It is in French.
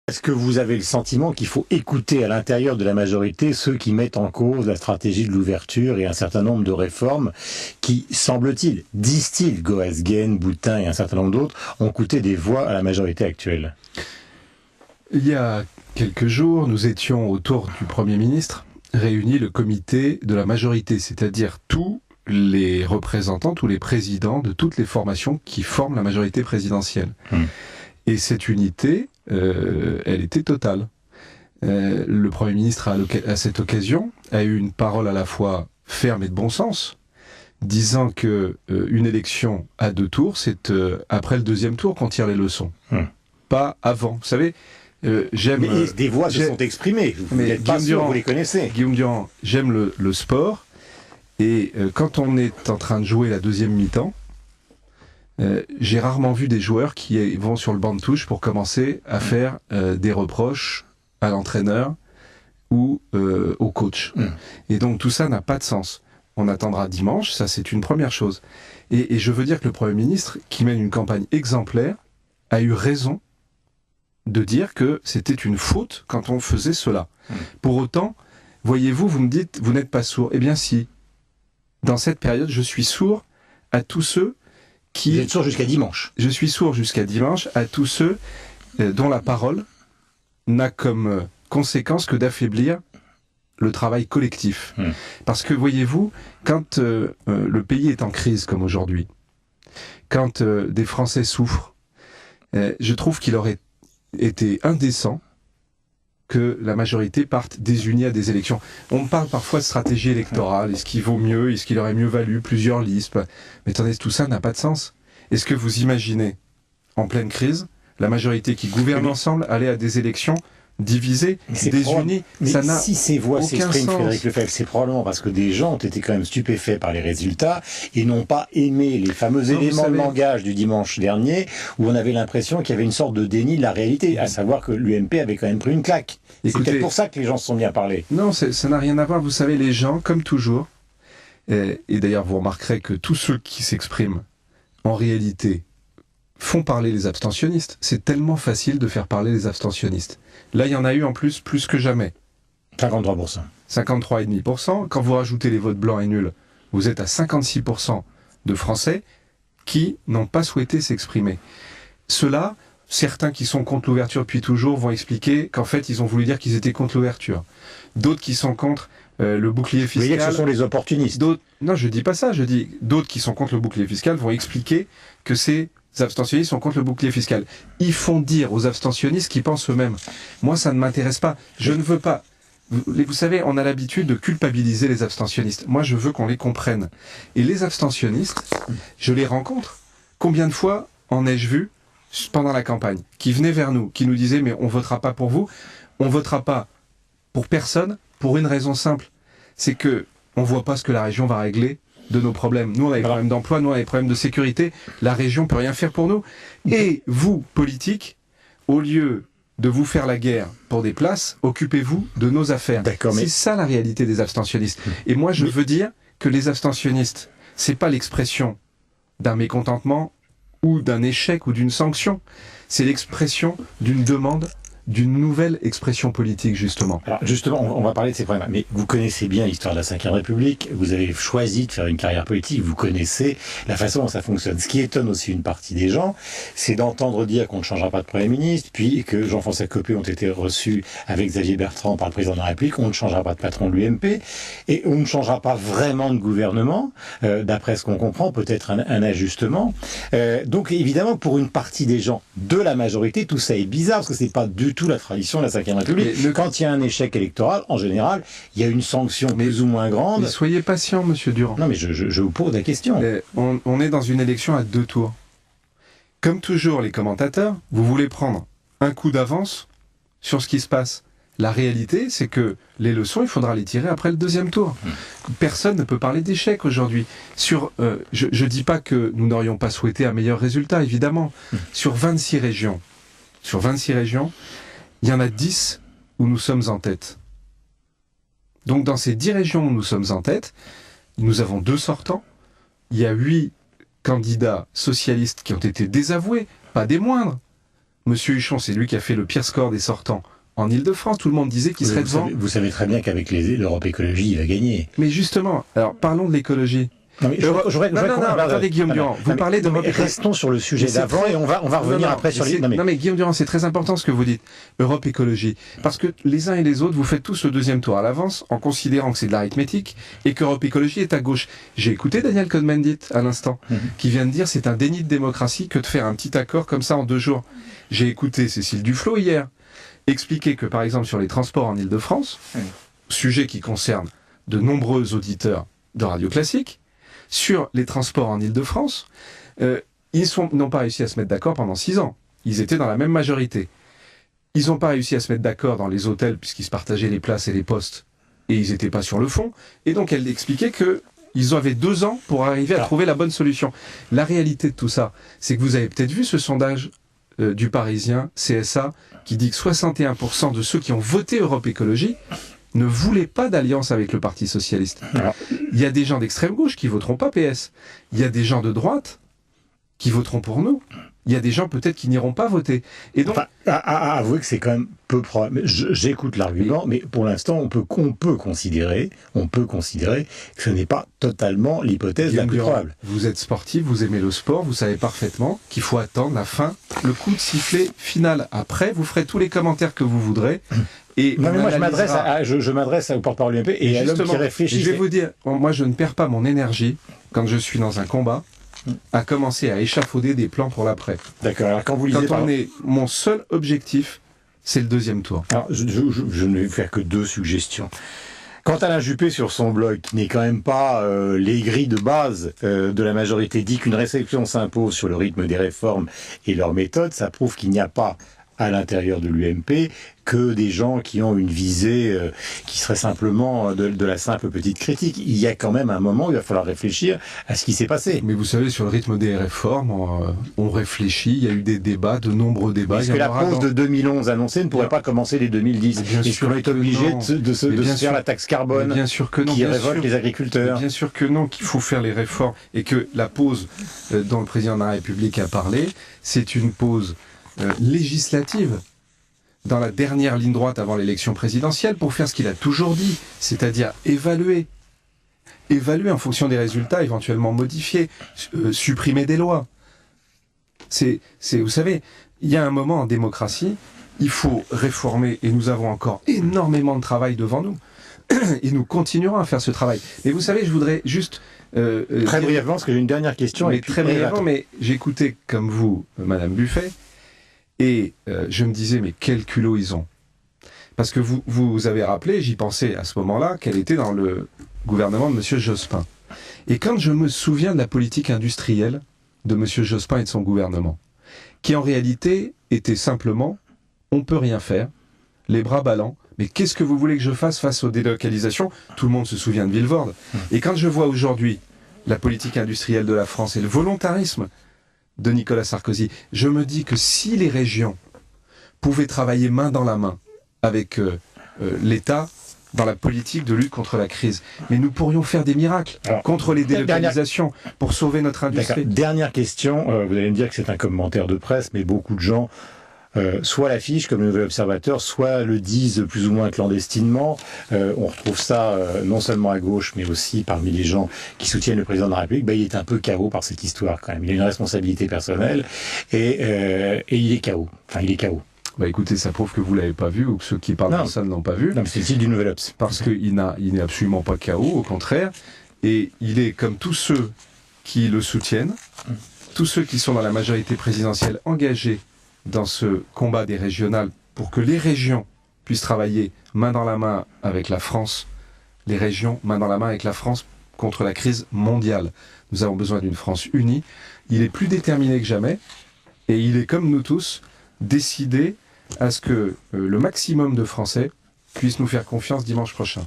Est-ce que vous avez le sentiment qu'il faut écouter à l'intérieur de la majorité ceux qui mettent en cause la stratégie de l'ouverture et un certain nombre de réformes qui, semble-t-il, disent-ils, Goasguen, Boutin et un certain nombre d'autres, ont coûté des voix à la majorité actuelle? Il y a quelques jours, nous étions autour du Premier ministre, réunis le comité de la majorité, c'est-à-dire tous les représentants, tous les présidents de toutes les formations qui forment la majorité présidentielle. Et cette unité, elle était totale. Le Premier ministre, à cette occasion, a eu une parole à la fois ferme et de bon sens, disant que une élection à 2 tours, c'est après le 2e tour qu'on tire les leçons, pas avant. Vous savez, j'aime... Mais des voix se sont exprimées, vous n'êtes pas sûr, vous les connaissez. Guillaume Durand, j'aime le sport, et quand on est en train de jouer la 2e mi-temps, j'ai rarement vu des joueurs qui vont sur le banc de touche pour commencer à faire des reproches à l'entraîneur ou au coach. Et donc tout ça n'a pas de sens. On attendra dimanche, ça c'est une première chose. Et je veux dire que le Premier ministre, qui mène une campagne exemplaire, a eu raison de dire que c'était une faute quand on faisait cela. Pour autant, voyez-vous, vous me dites, vous n'êtes pas sourd. Eh bien si, dans cette période, je suis sourd à tous ceux qui... Vous êtes sourd jusqu'à dimanche. Je suis sourd jusqu'à dimanche à tous ceux dont la parole n'a comme conséquence que d'affaiblir le travail collectif. Parce que, voyez-vous, quand le pays est en crise comme aujourd'hui, quand des Français souffrent, je trouve qu'il aurait été indécent que la majorité parte désunie à des élections. On parle parfois de stratégie électorale, est-ce qu'il vaut mieux, est-ce qu'il aurait mieux valu plusieurs listes? Mais attendez, tout ça n'a pas de sens. Est-ce que vous imaginez, en pleine crise, la majorité qui gouverne ensemble aller à des élections divisées, désunies? Mais si ces voix s'expriment, Frédéric Lefebvre, c'est probablement parce que des gens ont été quand même stupéfaits par les résultats et n'ont pas aimé les fameux éléments de langage du dimanche dernier où on avait l'impression qu'il y avait une sorte de déni de la réalité, à savoir que l'UMP avait quand même pris une claque. C'est peut-être pour ça que les gens se sont mis à parler. Non, ça n'a rien à voir. Vous savez, les gens, comme toujours, et d'ailleurs vous remarquerez que tous ceux qui s'expriment, en réalité, font parler les abstentionnistes. C'est tellement facile de faire parler les abstentionnistes. Là, il y en a eu en plus que jamais. 53%. 53,5%. Quand vous rajoutez les votes blancs et nuls, vous êtes à 56% de Français qui n'ont pas souhaité s'exprimer. Ceux-là, certains qui sont contre l'ouverture depuis toujours vont expliquer qu'en fait, ils ont voulu dire qu'ils étaient contre l'ouverture. D'autres qui sont contre le bouclier fiscal... Vous voyez que ce sont les opportunistes. Non, je dis pas ça. Je dis d'autres qui sont contre le bouclier fiscal vont expliquer que ces abstentionnistes sont contre le bouclier fiscal. Ils font dire aux abstentionnistes qu'ils pensent eux-mêmes. Moi, ça ne m'intéresse pas. Je ne veux pas... Vous savez, on a l'habitude de culpabiliser les abstentionnistes. Moi, je veux qu'on les comprenne. Et les abstentionnistes, je les rencontre. Combien de fois en ai-je vu pendant la campagne, qui venaient vers nous, qui nous disaient « mais on votera pas pour vous, on votera pas pour personne, pour une raison simple, c'est que on voit pas ce que la région va régler de nos problèmes. Nous, on a des problèmes d'emploi, nous, on a des problèmes de sécurité, la région peut rien faire pour nous. Et vous, politiques, au lieu de vous faire la guerre pour des places, occupez-vous de nos affaires. » C'est ça la réalité des abstentionnistes. Et moi, je veux dire que les abstentionnistes, c'est pas l'expression d'un mécontentement ou d'un échec ou d'une sanction. C'est l'expression d'une demande, d'une nouvelle expression politique, justement. Alors, justement, on va parler de ces problèmes. Mais vous connaissez bien l'histoire de la Ve République, vous avez choisi de faire une carrière politique, vous connaissez la façon dont ça fonctionne. Ce qui étonne aussi une partie des gens, c'est d'entendre dire qu'on ne changera pas de Premier ministre, puis que Jean-François Copé ont été reçus avec Xavier Bertrand par le président de la République, on ne changera pas de patron de l'UMP, et on ne changera pas vraiment de gouvernement, d'après ce qu'on comprend, peut-être un ajustement. Donc évidemment, pour une partie des gens de la majorité, tout ça est bizarre, parce que c'est pas du tout la tradition de la Ve République. Quand il y a un échec électoral, en général, il y a une sanction plus ou moins grande. Mais soyez patient, monsieur Durand. Non, mais je vous pose la question. On est dans une élection à 2 tours. Comme toujours, les commentateurs, vous voulez prendre un coup d'avance sur ce qui se passe. La réalité, c'est que les leçons, il faudra les tirer après le 2e tour. Personne ne peut parler d'échec aujourd'hui. Je dis pas que nous n'aurions pas souhaité un meilleur résultat, évidemment. Sur 26 régions, il y en a 10 où nous sommes en tête. Donc dans ces 10 régions où nous sommes en tête, nous avons 2 sortants, il y a 8 candidats socialistes qui ont été désavoués, pas des moindres. Monsieur Huchon, c'est lui qui a fait le pire score des sortants en Ile-de-France. Tout le monde disait qu'il serait devant. Vous savez très bien qu'avec l'Europe Écologie, il va gagner. Mais justement, alors parlons de l'écologie. Non, mais attendez Guillaume Durand, vous parlez de... Restons sur le sujet d'avant et on va revenir après sur les... Non mais Guillaume Durand, c'est très important ce que vous dites, Europe Écologie. Parce que les uns et les autres, vous faites tous le deuxième tour à l'avance en considérant que c'est de l'arithmétique et qu'Europe Écologie est à gauche. J'ai écouté Daniel Cohn-Bendit à l'instant, qui vient de dire c'est un déni de démocratie que de faire un petit accord comme ça en 2 jours. J'ai écouté Cécile Duflot hier expliquer que par exemple sur les transports en Ile-de-France, sujet qui concerne de nombreux auditeurs de Radio Classique, sur les transports en Ile-de-France, ils n'ont pas réussi à se mettre d'accord pendant 6 ans. Ils étaient dans la même majorité. Ils n'ont pas réussi à se mettre d'accord dans les hôtels puisqu'ils se partageaient les places et les postes et ils n'étaient pas sur le fond. Et donc elle expliquait qu'ils avaient 2 ans pour arriver à trouver la bonne solution. La réalité de tout ça, c'est que vous avez peut-être vu ce sondage du Parisien, CSA, qui dit que 61% de ceux qui ont voté Europe Écologie ne voulaient pas d'alliance avec le Parti Socialiste. Il y a des gens d'extrême gauche qui voteront pas PS. Il y a des gens de droite qui voteront pour nous. Il y a des gens peut-être qui n'iront pas voter. Et donc, avouez que c'est quand même peu probable. J'écoute l'argument, mais pour l'instant, on peut considérer que ce n'est pas totalement l'hypothèse la plus probable. Vous êtes sportif, vous aimez le sport, vous savez parfaitement qu'il faut attendre la fin, le coup de sifflet final. Après, vous ferez tous les commentaires que vous voudrez. Et non, mais moi, je m'adresse au porte-parole UMP et à l'homme qui réfléchit. Je vais vous dire, moi, je ne perds pas mon énergie quand je suis dans un combat à commencer à échafauder des plans pour l'après. D'accord. Alors quand vous lisez, mon seul objectif, c'est le deuxième tour. Alors, je ne vais faire que 2 suggestions. Quand Alain Juppé, sur son blog, qui n'est quand même pas les grilles de base de la majorité, dit qu'une réflexion s'impose sur le rythme des réformes et leurs méthodes, ça prouve qu'il n'y a pas à l'intérieur de l'UMP que des gens qui ont une visée qui serait simplement de la simple petite critique. Il y a quand même un moment où il va falloir réfléchir à ce qui s'est passé. Mais vous savez, sur le rythme des réformes, on réfléchit, il y a eu des débats, de nombreux débats. Parce que la pause de 2011 annoncée ne pourrait pas commencer dès 2010. Est-ce qu'on est obligé de se faire la taxe carbone qui révolte les agriculteurs? Bien sûr que non, qu'il faut faire les réformes et que la pause dont le président de la République a parlé, c'est une pause législative dans la dernière ligne droite avant l'élection présidentielle pour faire ce qu'il a toujours dit, c'est-à-dire évaluer en fonction des résultats, éventuellement modifier, supprimer des lois. Vous savez, il y a un moment en démocratie, il faut réformer et nous avons encore énormément de travail devant nous et nous continuerons à faire ce travail. Mais vous savez, je voudrais juste très brièvement, parce que j'ai une dernière question. Mais très brièvement, mais j'écoutais comme vous, Madame Buffet. Et je me disais, mais quel culot ils ont. Parce que vous avez rappelé, j'y pensais à ce moment-là, qu'elle était dans le gouvernement de M. Jospin. Et quand je me souviens de la politique industrielle de M. Jospin et de son gouvernement, qui en réalité était simplement, on ne peut rien faire, les bras ballants, mais qu'est-ce que vous voulez que je fasse face aux délocalisations? Tout le monde se souvient de Villevorde. Et quand je vois aujourd'hui la politique industrielle de la France et le volontarisme de Nicolas Sarkozy, je me dis que si les régions pouvaient travailler main dans la main avec l'État dans la politique de lutte contre la crise, mais nous pourrions faire des miracles contre les délocalisations pour sauver notre industrie. Dernière question, vous allez me dire que c'est un commentaire de presse, mais beaucoup de gens soit l'affichent comme le Nouvel Observateur, soit le disent plus ou moins clandestinement. On retrouve ça non seulement à gauche, mais aussi parmi les gens qui soutiennent le président de la République. Il est un peu KO par cette histoire quand même. Il a une responsabilité personnelle et il est KO. Enfin, il est KO. Écoutez, ça prouve que vous l'avez pas vu ou que ceux qui parlent de ça ne l'ont pas vu. Non, mais c'est le style du Nouvel Obs. Parce qu'il n'est absolument pas KO, au contraire. Et il est comme tous ceux qui le soutiennent, tous ceux qui sont dans la majorité présidentielle engagés dans ce combat des régionales pour que les régions puissent travailler main dans la main avec la France, les régions main dans la main avec la France contre la crise mondiale. Nous avons besoin d'une France unie. Il est plus déterminé que jamais et il est comme nous tous décidé à ce que le maximum de Français puissent nous faire confiance dimanche prochain.